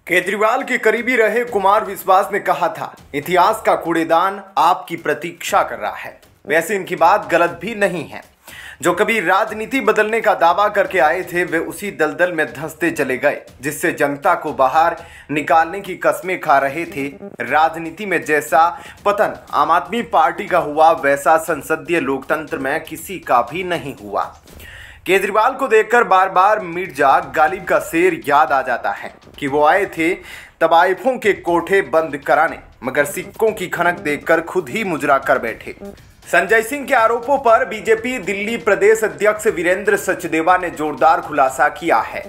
केजरीवाल के करीबी रहे कुमार विश्वास ने कहा था, इतिहास का कूड़ेदान आपकी प्रतीक्षा कर रहा है। वैसे इनकी बात गलत भी नहीं है। जो कभी राजनीति बदलने का दावा करके आए थे, वे उसी दलदल में धंसते चले गए जिससे जनता को बाहर निकालने की कस्में खा रहे थे। राजनीति में जैसा पतन आम आदमी पार्टी का हुआ, वैसा संसदीय लोकतंत्र में किसी का भी नहीं हुआ। केजरीवाल को देखकर बार बार मिर्जा गालिब का शेर याद आ जाता है कि वो आए थे तवाइफों के कोठे बंद कराने, मगर सिक्कों की खनक देखकर खुद ही मुजरा कर बैठे। संजय सिंह के आरोपों पर बीजेपी दिल्ली प्रदेश अध्यक्ष वीरेंद्र सचदेवा ने जोरदार खुलासा किया है।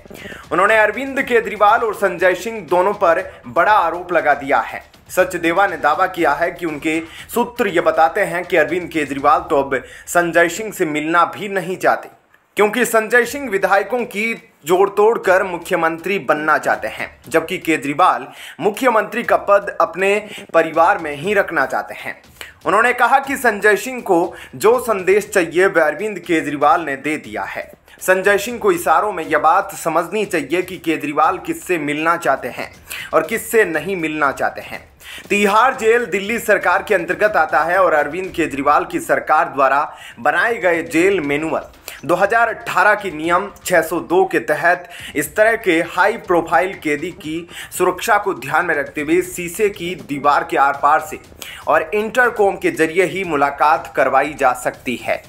उन्होंने अरविंद केजरीवाल और संजय सिंह दोनों पर बड़ा आरोप लगा दिया है। सचदेवा ने दावा किया है कि उनके सूत्र ये बताते हैं कि अरविंद केजरीवाल तो अब संजय सिंह से मिलना भी नहीं चाहते, क्योंकि संजय सिंह विधायकों की जोड़ तोड़ कर मुख्यमंत्री बनना चाहते हैं, जबकि केजरीवाल मुख्यमंत्री का पद अपने परिवार में ही रखना चाहते हैं। उन्होंने कहा कि संजय सिंह को जो संदेश चाहिए वह अरविंद केजरीवाल ने दे दिया है। संजय सिंह को इशारों में यह बात समझनी चाहिए कि केजरीवाल किससे मिलना चाहते हैं और किससे नहीं मिलना चाहते हैं। तिहाड़ जेल दिल्ली सरकार के अंतर्गत आता है और अरविंद केजरीवाल की सरकार द्वारा बनाए गए जेल मैनुअल 2018 की नियम 602 के तहत इस तरह के हाई प्रोफाइल कैदी की सुरक्षा को ध्यान में रखते हुए शीशे की दीवार के आर पार से और इंटरकॉम के जरिए ही मुलाकात करवाई जा सकती है।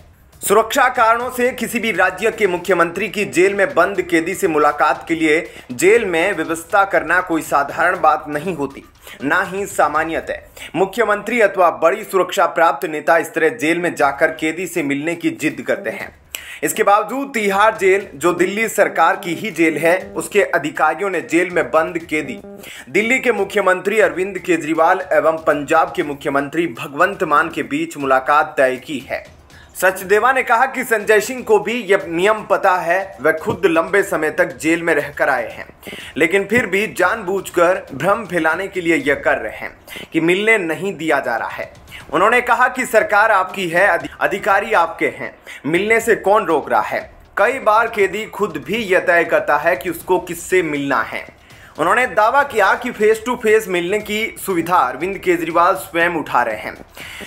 सुरक्षा कारणों से किसी भी राज्य के मुख्यमंत्री की जेल में बंद कैदी से मुलाकात के लिए जेल में व्यवस्था करना कोई साधारण बात नहीं होती, ना ही सामान्यतः मुख्यमंत्री अथवा बड़ी सुरक्षा प्राप्त नेता इस तरह जेल में जाकर कैदी से मिलने की जिद करते हैं। इसके बावजूद तिहाड़ जेल, जो दिल्ली सरकार की ही जेल है, उसके अधिकारियों ने जेल में बंद कैदी दिल्ली के मुख्यमंत्री अरविंद केजरीवाल एवं पंजाब के मुख्यमंत्री भगवंत मान के बीच मुलाकात तय की है। सचदेवा ने कहा कि संजय सिंह को भी यह नियम पता है, वह खुद लंबे समय तक जेल में रहकर आए हैं, लेकिन फिर भी जानबूझकर भ्रम फैलाने के लिए यह कर रहे हैं कि मिलने नहीं दिया जा रहा है। उन्होंने कहा कि सरकार आपकी है, अधिकारी आपके हैं, मिलने से कौन रोक रहा है। कई बार कैदी खुद भी यह तय करता है कि उसको किससे मिलना है। उन्होंने दावा किया कि फेस टू फेस मिलने की सुविधा अरविंद केजरीवाल स्वयं उठा रहे हैं।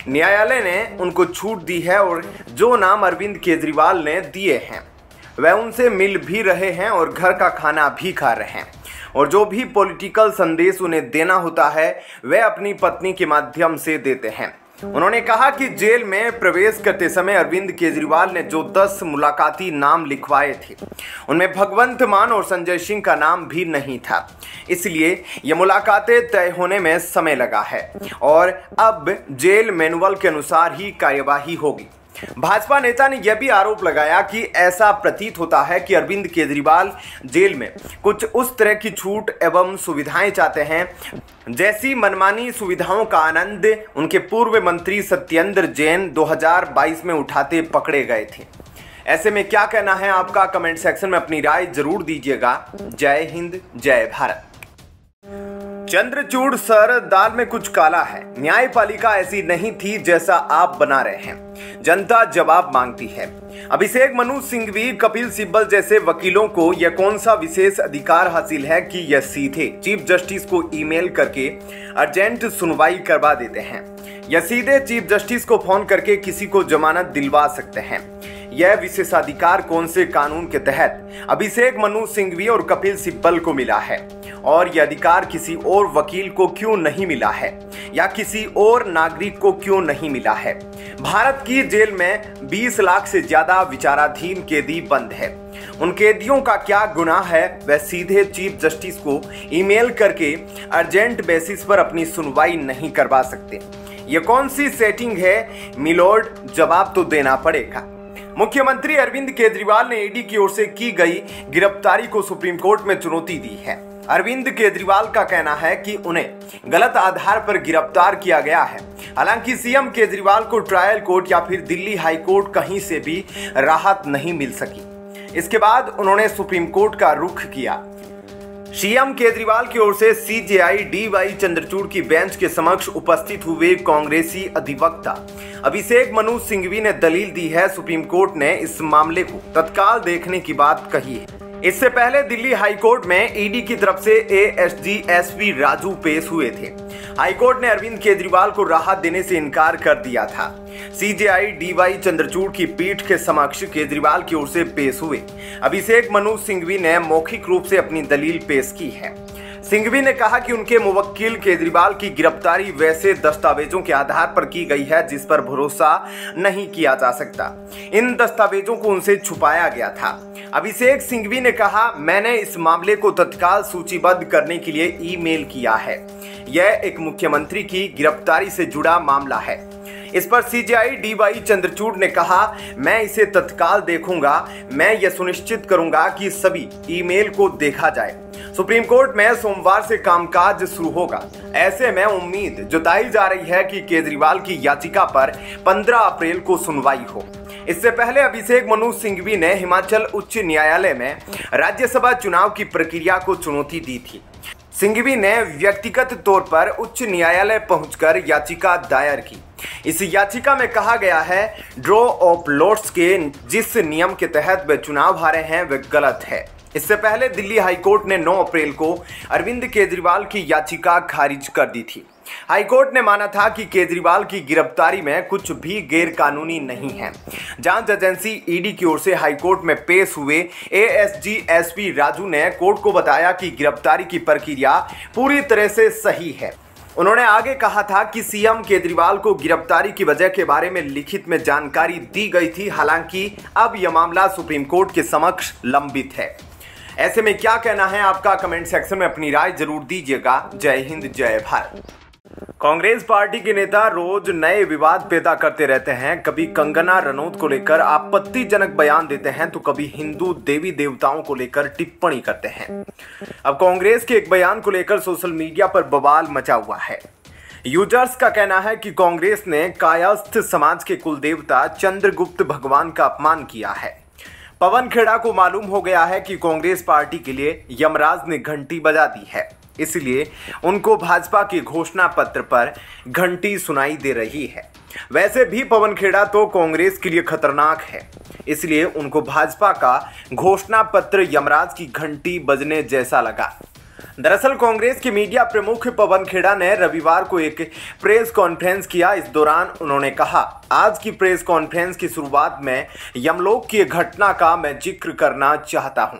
न्यायालय ने उनको छूट दी है और जो नाम अरविंद केजरीवाल ने दिए हैं वह उनसे मिल भी रहे हैं और घर का खाना भी खा रहे हैं, और जो भी पॉलिटिकल संदेश उन्हें देना होता है वह अपनी पत्नी के माध्यम से देते हैं। उन्होंने कहा कि जेल में प्रवेश करते समय अरविंद केजरीवाल ने जो 10 मुलाकाती नाम लिखवाए थे, उनमें भगवंत मान और संजय सिंह का नाम भी नहीं था। इसलिए ये मुलाकातें तय होने में समय लगा है और अब जेल मैनुअल के अनुसार ही कार्यवाही होगी। भाजपा नेता ने यह भी आरोप लगाया कि ऐसा प्रतीत होता है कि अरविंद केजरीवाल जेल में कुछ उस तरह की छूट एवं सुविधाएं चाहते हैं, जैसी मनमानी सुविधाओं का आनंद उनके पूर्व मंत्री सत्येंद्र जैन 2022 में उठाते पकड़े गए थे। ऐसे में क्या कहना है आपका? कमेंट सेक्शन में अपनी राय जरूर दीजिएगा। जय हिंद, जय भारत। चंद्रचूड़ सर, दाल में कुछ काला है। न्यायपालिका ऐसी नहीं थी जैसा आप बना रहे हैं। जनता जवाब मांगती है। अभिषेक मनु सिंघवी, कपिल सिब्बल जैसे वकीलों को यह कौन सा विशेष अधिकार हासिल है कि यह सीधे चीफ जस्टिस को ईमेल करके अर्जेंट सुनवाई करवा देते हैं, या सीधे चीफ जस्टिस को फोन करके किसी को जमानत दिलवा सकते हैं। यह विशेषाधिकार कौन से कानून के तहत अभिषेक मनु सिंघवी और कपिल सिब्बल को मिला है, और यह अधिकार किसी और वकील को क्यों नहीं मिला है, या किसी और नागरिक को क्यों नहीं मिला है? भारत की जेल में 20 लाख से ज्यादा विचाराधीन कैदी बंद है। उन कैदियों का क्या गुनाह है? वह सीधे चीफ जस्टिस को ईमेल करके अर्जेंट बेसिस पर अपनी सुनवाई नहीं करवा सकते। यह कौन सी सेटिंग है मिलोर्ड? जवाब तो देना पड़ेगा। मुख्यमंत्री अरविंद केजरीवाल ने ईडी की ओर से की गई गिरफ्तारी को सुप्रीम कोर्ट में चुनौती दी है। अरविंद केजरीवाल का कहना है कि उन्हें गलत आधार पर गिरफ्तार किया गया है। हालांकि सीएम केजरीवाल को ट्रायल कोर्ट या फिर दिल्ली हाई कोर्ट कहीं से भी राहत नहीं मिल सकी। इसके बाद उन्होंने सुप्रीम कोर्ट का रुख किया। सीएम केजरीवाल की ओर से सीजेआई डीवाई चंद्रचूड़ की बेंच के समक्ष उपस्थित हुए कांग्रेसी अधिवक्ता अभिषेक मनु सिंघवी ने दलील दी है। सुप्रीम कोर्ट ने इस मामले को तत्काल देखने की बात कही है। इससे पहले दिल्ली हाईकोर्ट में ईडी की तरफ से एएसजी एसपी राजू पेश हुए थे। हाईकोर्ट ने अरविंद केजरीवाल को राहत देने से इनकार कर दिया था। सीजेआई डीवाई चंद्रचूड़ की पीठ के समक्ष केजरीवाल की ओर से पेश हुए अभिषेक मनु सिंघवी ने मौखिक रूप से अपनी दलील पेश की है। सिंघवी ने कहा कि उनके मुवक्किल केजरीवाल की गिरफ्तारी वैसे दस्तावेजों के आधार पर की गई है जिस पर भरोसा नहीं किया जा सकता। इन दस्तावेजों को उनसे छुपाया गया था। अभिषेक सिंघवी ने कहा, मैंने इस मामले को तत्काल सूचीबद्ध करने के लिए ईमेल किया है। यह एक मुख्यमंत्री की गिरफ्तारी से जुड़ा मामला है। इस पर सीजेआई डीवाई चंद्रचूड़ ने कहा, मैं इसे तत्काल देखूंगा। मैं यह सुनिश्चित करूंगा कि सभी ईमेल को देखा जाए। सुप्रीम कोर्ट में सोमवार से कामकाज शुरू होगा। ऐसे में उम्मीद जताई जा रही है कि केजरीवाल की याचिका पर 15 अप्रैल को सुनवाई हो। इससे पहले अभिषेक मनु सिंघवी ने हिमाचल उच्च न्यायालय में राज्यसभा चुनाव की प्रक्रिया को चुनौती दी थी। सिंघवी ने व्यक्तिगत तौर पर उच्च न्यायालय पहुंचकर याचिका दायर की। इस याचिका में कहा गया है, ड्रॉ ऑफ लॉट्स के जिस नियम के तहत वे चुनाव हारे हैं वह गलत है। इससे पहले दिल्ली हाईकोर्ट ने 9 अप्रैल को अरविंद केजरीवाल की याचिका खारिज कर दी थी। हाईकोर्ट ने माना था कि केजरीवाल की गिरफ्तारी में कुछ भी गैरकानूनी नहीं है। जांच एजेंसी ईडी की ओर से हाईकोर्ट में पेश हुए एएसजी एसपी राजू ने कोर्ट को बताया कि गिरफ्तारी की प्रक्रिया पूरी तरह से सही है। उन्होंने आगे कहा था कि सीएम केजरीवाल को गिरफ्तारी की वजह के बारे में लिखित में जानकारी दी गई थी। हालांकि अब यह मामला सुप्रीम कोर्ट के समक्ष लंबित है। ऐसे में क्या कहना है आपका, कमेंट सेक्शन में अपनी राय जरूर दीजिएगा। जय हिंद, जय भारत। कांग्रेस पार्टी के नेता रोज नए विवाद पैदा करते रहते हैं। कभी कंगना रनौत को लेकर आपत्तिजनक बयान देते हैं तो कभी हिंदू देवी देवताओं को लेकर टिप्पणी करते हैं। अब कांग्रेस के एक बयान को लेकर सोशल मीडिया पर बवाल मचा हुआ है। यूजर्स का कहना है कि कांग्रेस ने कायस्थ समाज के कुलदेवता चंद्रगुप्त भगवान का अपमान किया है। पवन खेड़ा को मालूम हो गया है कि कांग्रेस पार्टी के लिए यमराज ने घंटी बजा दी है, इसलिए उनको भाजपा के घोषणा पत्र पर घंटी सुनाई दे रही है। वैसे भी पवन खेड़ा तो कांग्रेस के लिए खतरनाक है, इसलिए उनको भाजपा का घोषणा पत्र यमराज की घंटी बजने जैसा लगा। दरअसल कांग्रेस के मीडिया प्रमुख पवन खेड़ा ने रविवार को एक प्रेस कॉन्फ्रेंस किया। इस दौरान उन्होंने कहा, आज की प्रेस कॉन्फ्रेंस की शुरुआत में यमलोक की घटना का मैं जिक्र करना चाहता हूं।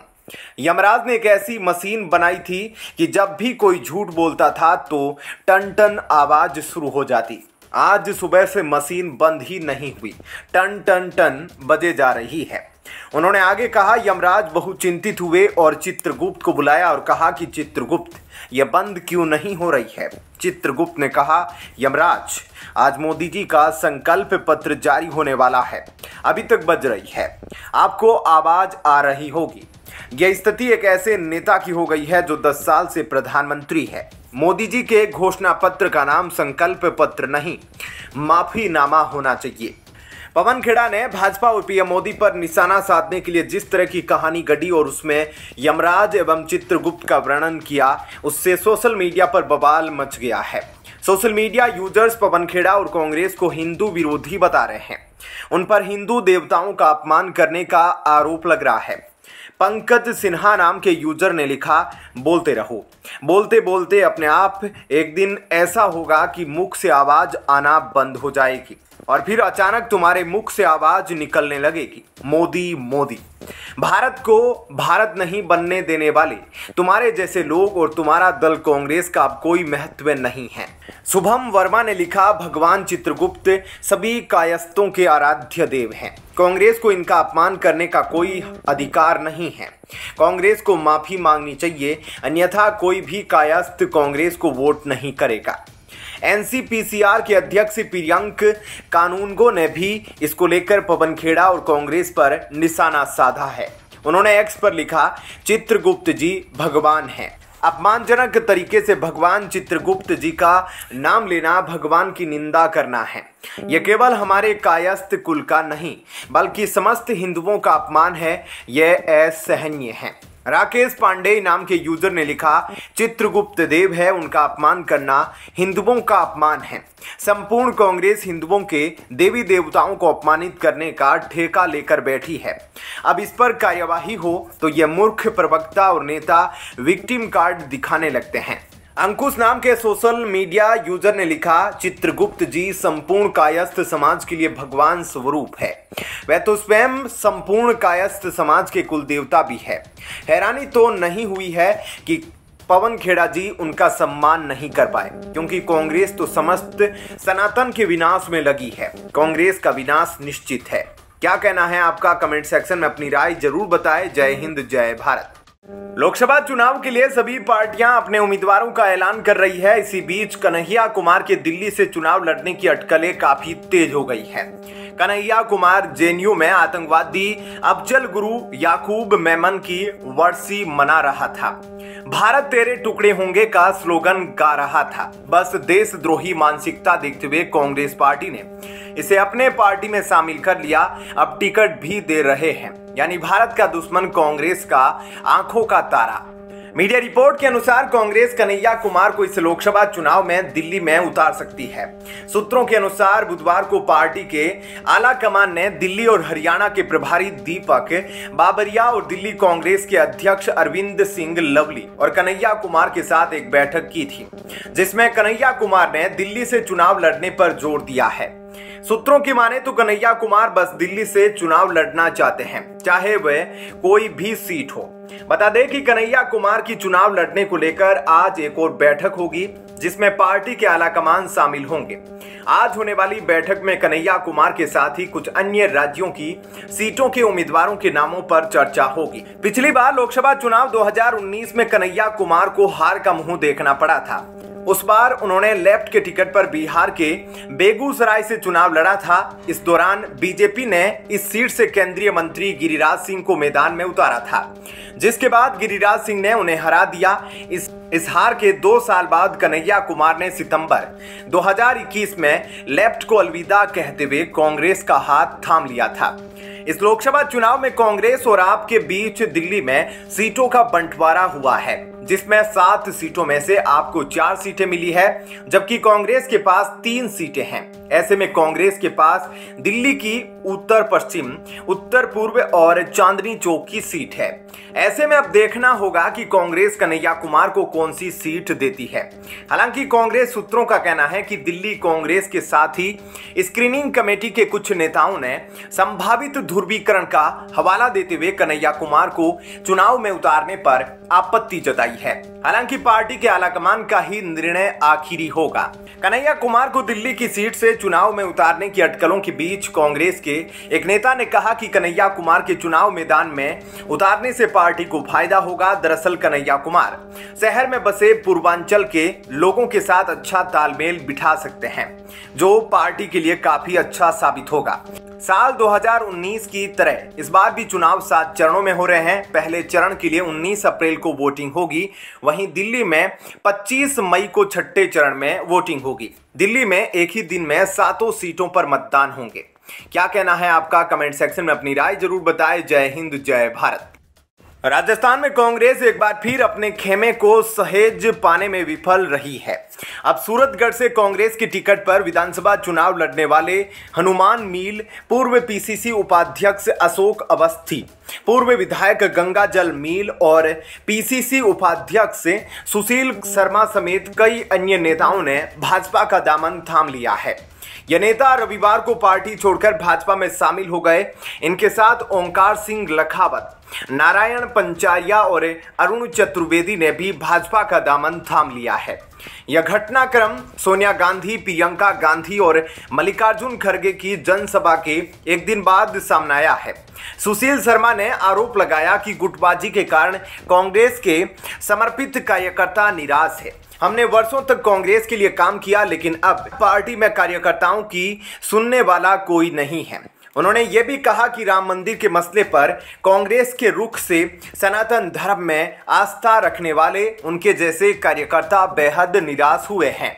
यमराज ने एक ऐसी मशीन बनाई थी कि जब भी कोई झूठ बोलता था तो टन टन आवाज शुरू हो जाती। आज सुबह से मशीन बंद ही नहीं हुई, टन टन टन बजे जा रही है। उन्होंने आगे कहा, यमराज बहुत चिंतित हुए और चित्रगुप्त को बुलाया और कहा कि चित्रगुप्त, यह बंद क्यों नहीं हो रही है। चित्रगुप्त ने कहा, यमराज, आज मोदी जी का संकल्प पत्र जारी होने वाला है, अभी तक बज रही है, आपको आवाज आ रही होगी। यह स्थिति एक ऐसे नेता की हो गई है जो 10 साल से प्रधानमंत्री है। मोदी जी के घोषणा पत्र का नाम संकल्प पत्र नहीं, माफीनामा होना चाहिए। पवन खेड़ा ने भाजपा और पीएम मोदी पर निशाना साधने के लिए जिस तरह की कहानी गढ़ी और उसमें यमराज एवं चित्रगुप्त का वर्णन किया, उससे सोशल मीडिया पर बवाल मच गया है। Social media users Pawan Khera और कांग्रेस को हिंदू विरोधी बता रहे हैं। उन पर हिंदू देवताओं का अपमान करने का आरोप लग रहा है। पंकज सिन्हा नाम के यूजर ने लिखा, बोलते रहो, बोलते बोलते अपने आप एक दिन ऐसा होगा कि मुख से आवाज आना बंद हो जाएगी और फिर अचानक तुम्हारे मुख से आवाज निकलने लगेगी, मोदी मोदी। भारत को भारत नहीं बनने देने वाले तुम्हारे जैसे लोग और तुम्हारा दल कांग्रेस का अब कोई महत्व नहीं है। शुभम वर्मा ने लिखा, भगवान चित्रगुप्त सभी कायस्थों के आराध्य देव हैं। कांग्रेस को इनका अपमान करने का कोई अधिकार नहीं है। कांग्रेस को माफी मांगनी चाहिए, अन्यथा कोई भी कायस्थ कांग्रेस को वोट नहीं करेगा। एनसीपीसीआर के अध्यक्ष प्रियंक कानूनगो ने भी इसको लेकर पवन खेड़ा और कांग्रेस पर निशाना साधा है। उन्होंने एक्स पर लिखा, चित्रगुप्त जी भगवान हैं। अपमानजनक तरीके से भगवान चित्रगुप्त जी का नाम लेना भगवान की निंदा करना है। यह केवल हमारे कायस्थ कुल का नहीं बल्कि समस्त हिंदुओं का अपमान है। यह असहनीय है। राकेश पांडे नाम के यूजर ने लिखा, चित्रगुप्त देव है, उनका अपमान करना हिंदुओं का अपमान है। संपूर्ण कांग्रेस हिंदुओं के देवी देवताओं को अपमानित करने का ठेका लेकर बैठी है। अब इस पर कार्यवाही हो तो यह मूर्ख प्रवक्ता और नेता विक्टिम कार्ड दिखाने लगते हैं। अंकुश नाम के सोशल मीडिया यूजर ने लिखा, चित्रगुप्त जी संपूर्ण कायस्थ समाज के लिए भगवान स्वरूप है। वह तो स्वयं संपूर्ण कायस्थ समाज के कुल देवता भी है। हैरानी तो नहीं हुई है कि पवन खेड़ा जी उनका सम्मान नहीं कर पाए, क्योंकि कांग्रेस तो समस्त सनातन के विनाश में लगी है। कांग्रेस का विनाश निश्चित है। क्या कहना है आपका? कमेंट सेक्शन में अपनी राय जरूर बताएं। जय हिंद, जय भारत। लोकसभा चुनाव के लिए सभी पार्टियां अपने उम्मीदवारों का ऐलान कर रही है। इसी बीच कन्हैया कुमार के दिल्ली से चुनाव लड़ने की अटकलें काफी तेज हो गई है। कन्हैया कुमार जेएनयू में आतंकवादी अफजल गुरु याकूब मेमन की वर्सी मना रहा था। भारत तेरे टुकड़े होंगे का स्लोगन गा रहा था। बस देशद्रोही मानसिकता देखते हुए कांग्रेस पार्टी ने इसे अपने पार्टी में शामिल कर लिया। अब टिकट भी दे रहे हैं, यानी भारत का दुश्मन कांग्रेस का आंखों का तारा। मीडिया रिपोर्ट के अनुसार कांग्रेस कन्हैया कुमार को इस लोकसभा चुनाव में दिल्ली में उतार सकती है। सूत्रों के अनुसार बुधवार को पार्टी के आला कमान ने दिल्ली और हरियाणा के प्रभारी दीपक बाबरिया और दिल्ली कांग्रेस के अध्यक्ष अरविंद सिंह लवली और कन्हैया कुमार के साथ एक बैठक की थी, जिसमें कन्हैया कुमार ने दिल्ली से चुनाव लड़ने पर जोर दिया है। सूत्रों की माने तो कन्हैया कुमार बस दिल्ली से चुनाव लड़ना चाहते हैं, चाहे वह कोई भी सीट हो। बता दें कि कन्हैया कुमार की चुनाव लड़ने को लेकर आज एक और बैठक होगी, जिसमें पार्टी के आलाकमान शामिल होंगे। आज होने वाली बैठक में कन्हैया कुमार के साथ ही कुछ अन्य राज्यों की सीटों के उम्मीदवारों के नामों पर चर्चा होगी। पिछली बार लोकसभा चुनाव 2019 में कन्हैया कुमार को हार का मुंह देखना पड़ा था। उस बार उन्होंने लेफ्ट के टिकट पर बिहार के बेगूसराय से चुनाव लड़ा था। इस दौरान बीजेपी ने इस सीट से केंद्रीय मंत्री गिरिराज सिंह को मैदान में उतारा था, जिसके बाद गिरिराज सिंह ने उन्हें हरा दिया। इस हार के 2 साल बाद कन्हैया कुमार ने सितंबर 2021 में लेफ्ट को अलविदा कहते हुए कांग्रेस का हाथ थाम लिया था। इस लोकसभा चुनाव में कांग्रेस और आप के बीच दिल्ली में सीटों का बंटवारा हुआ है, जिसमें 7 सीटों में से आपको 4 सीटें मिली है, जबकि कांग्रेस के पास 3 सीटें हैं। ऐसे में कांग्रेस के पास दिल्ली की उत्तर पश्चिम, उत्तर पूर्व और चांदनी चौक की सीट है। ऐसे में अब देखना होगा कि कांग्रेस कन्हैया कुमार को कौन सी सीट देती है। हालांकि कांग्रेस सूत्रों का कहना है कि दिल्ली कांग्रेस के साथ ही स्क्रीनिंग कमेटी के कुछ नेताओं ने संभावित ध्रुवीकरण का हवाला देते हुए कन्हैया कुमार को चुनाव में उतारने पर आपत्ति जताई है। हालांकि पार्टी के आलाकमान का ही निर्णय आखिरी होगा। कन्हैया कुमार को दिल्ली की सीट से चुनाव में उतारने की अटकलों के बीच कांग्रेस के एक नेता ने कहा कि कन्हैया कुमार के चुनाव मैदान में उतारने से पार्टी को फायदा होगा। दरअसल कन्हैया कुमार शहर में बसे पूर्वांचल के लोगों के साथ अच्छा तालमेल बिठा सकते हैं, जो पार्टी के लिए काफी अच्छा साबित होगा। साल 2019 की तरह इस बार भी चुनाव 7 चरणों में हो रहे हैं। पहले चरण के लिए 19 अप्रैल को वोटिंग होगी, वहीं दिल्ली में 25 मई को छठे चरण में वोटिंग होगी। दिल्ली में एक ही दिन में 7 सीटों पर मतदान होंगे। क्या कहना है आपका? कमेंट सेक्शन में अपनी राय जरूर बताएं। जय हिंद, जय भारत। राजस्थान में कांग्रेस एक बार फिर अपने खेमे को सहेज पाने में विफल रही है। अब सूरतगढ़ से कांग्रेस की टिकट पर विधानसभा चुनाव लड़ने वाले हनुमान मील, पूर्व पीसीसी उपाध्यक्ष अशोक अवस्थी, पूर्व विधायक गंगाजल मील और पीसीसी उपाध्यक्ष सुशील शर्मा समेत कई अन्य नेताओं ने भाजपा का दामन थाम लिया है। ये नेता रविवार को पार्टी छोड़कर भाजपा में शामिल हो गए। इनके साथ ओंकार सिंह लखावत, नारायण पंचारिया और अरुण चतुर्वेदी ने भी भाजपा का दामन थाम लिया है। यह घटनाक्रम सोनिया गांधी, प्रियंका गांधी और मल्लिकार्जुन खड़गे की जनसभा के एक दिन बाद सामने आया है। सुशील शर्मा ने आरोप लगाया कि गुटबाजी के कारण कांग्रेस के समर्पित कार्यकर्ता निराश है। हमने वर्षों तक कांग्रेस के लिए काम किया, लेकिन अब पार्टी में कार्यकर्ताओं की सुनने वाला कोई नहीं है। उन्होंने ये भी कहा कि राम मंदिर के मसले पर कांग्रेस के रुख से सनातन धर्म में आस्था रखने वाले उनके जैसे कार्यकर्ता बेहद निराश हुए हैं।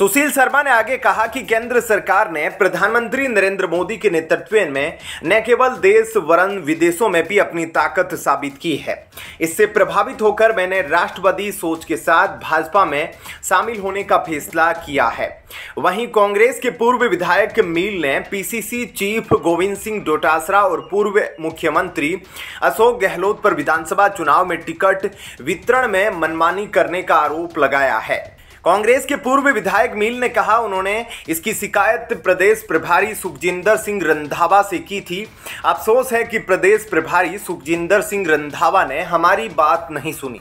सुशील शर्मा ने आगे कहा कि केंद्र सरकार ने प्रधानमंत्री नरेंद्र मोदी के नेतृत्व में न केवल देश वरन विदेशों में भी अपनी ताकत साबित की है। इससे प्रभावित होकर मैंने राष्ट्रवादी सोच के साथ भाजपा में शामिल होने का फैसला किया है। वहीं कांग्रेस के पूर्व विधायक मील ने पीसीसी चीफ गोविंद सिंह डोटासरा और पूर्व मुख्यमंत्री अशोक गहलोत पर विधानसभा चुनाव में टिकट वितरण में मनमानी करने का आरोप लगाया है। कांग्रेस के पूर्व विधायक मील ने कहा, उन्होंने इसकी शिकायत प्रदेश प्रभारी सुखजिंदर सिंह रंधावा से की थी। अफसोस है कि प्रदेश प्रभारी सुखजिंदर सिंह रंधावा ने हमारी बात नहीं सुनी।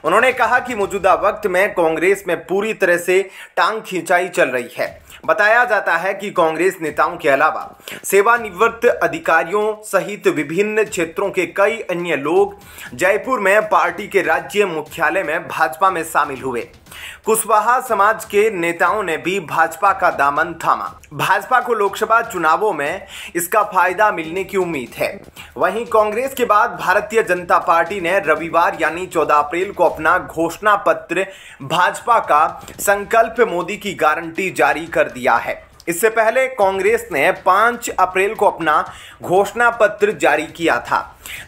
उन्होंने कहा कि मौजूदा वक्त में कांग्रेस में पूरी तरह से टांग खिंचाई चल रही है। बताया जाता है कि कांग्रेस नेताओं के अलावा सेवानिवृत्त अधिकारियों सहित विभिन्न क्षेत्रों के कई अन्य लोग जयपुर में पार्टी के राज्य मुख्यालय में भाजपा में शामिल हुए। कुशवाहा समाज के नेताओं ने भी भाजपा का दामन थामा। भाजपा को लोकसभा चुनावों में इसका फायदा मिलने की उम्मीद है। वहीं कांग्रेस के बाद भारतीय जनता पार्टी ने रविवार यानी 14 अप्रैल को अपना घोषणा पत्र भाजपा का संकल्प मोदी की गारंटी जारी कर दिया है। इससे पहले कांग्रेस ने 5 अप्रैल को अपना घोषणा पत्र जारी किया था।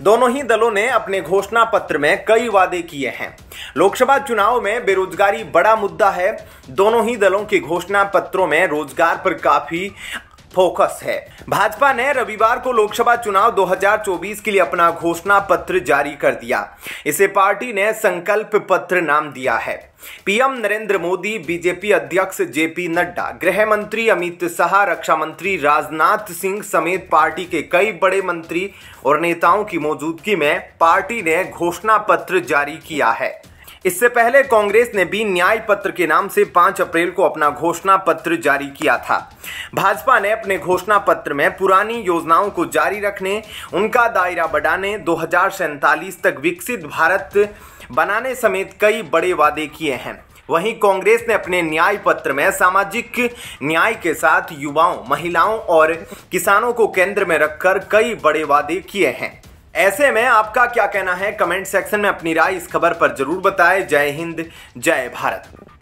दोनों ही दलों ने अपने घोषणा पत्र में कई वादे किए हैं। लोकसभा चुनाव में बेरोजगारी बड़ा मुद्दा है। दोनों ही दलों के घोषणा पत्रों में रोजगार पर काफी फोकस है। भाजपा ने रविवार को लोकसभा चुनाव 2024 के लिए अपना घोषणा पत्र जारी कर दिया। इसे पार्टी ने संकल्प पत्र नाम दिया है। पीएम नरेंद्र मोदी, बीजेपी अध्यक्ष जेपी नड्डा, गृह मंत्री अमित शाह, रक्षा मंत्री राजनाथ सिंह समेत पार्टी के कई बड़े मंत्री और नेताओं की मौजूदगी में पार्टी ने घोषणा पत्र जारी किया है। इससे पहले कांग्रेस ने भी न्याय पत्र के नाम से 5 अप्रैल को अपना घोषणा पत्र जारी किया था। भाजपा ने अपने घोषणा पत्र में पुरानी योजनाओं को जारी रखने, उनका दायरा बढ़ाने, 2047 तक विकसित भारत बनाने समेत कई बड़े वादे किए हैं। वहीं कांग्रेस ने अपने न्याय पत्र में सामाजिक न्याय के साथ युवाओं, महिलाओं और किसानों को केंद्र में रखकर कई बड़े वादे किए हैं। ऐसे में आपका क्या कहना है? कमेंट सेक्शन में अपनी राय इस खबर पर जरूर बताएं। जय हिंद, जय भारत।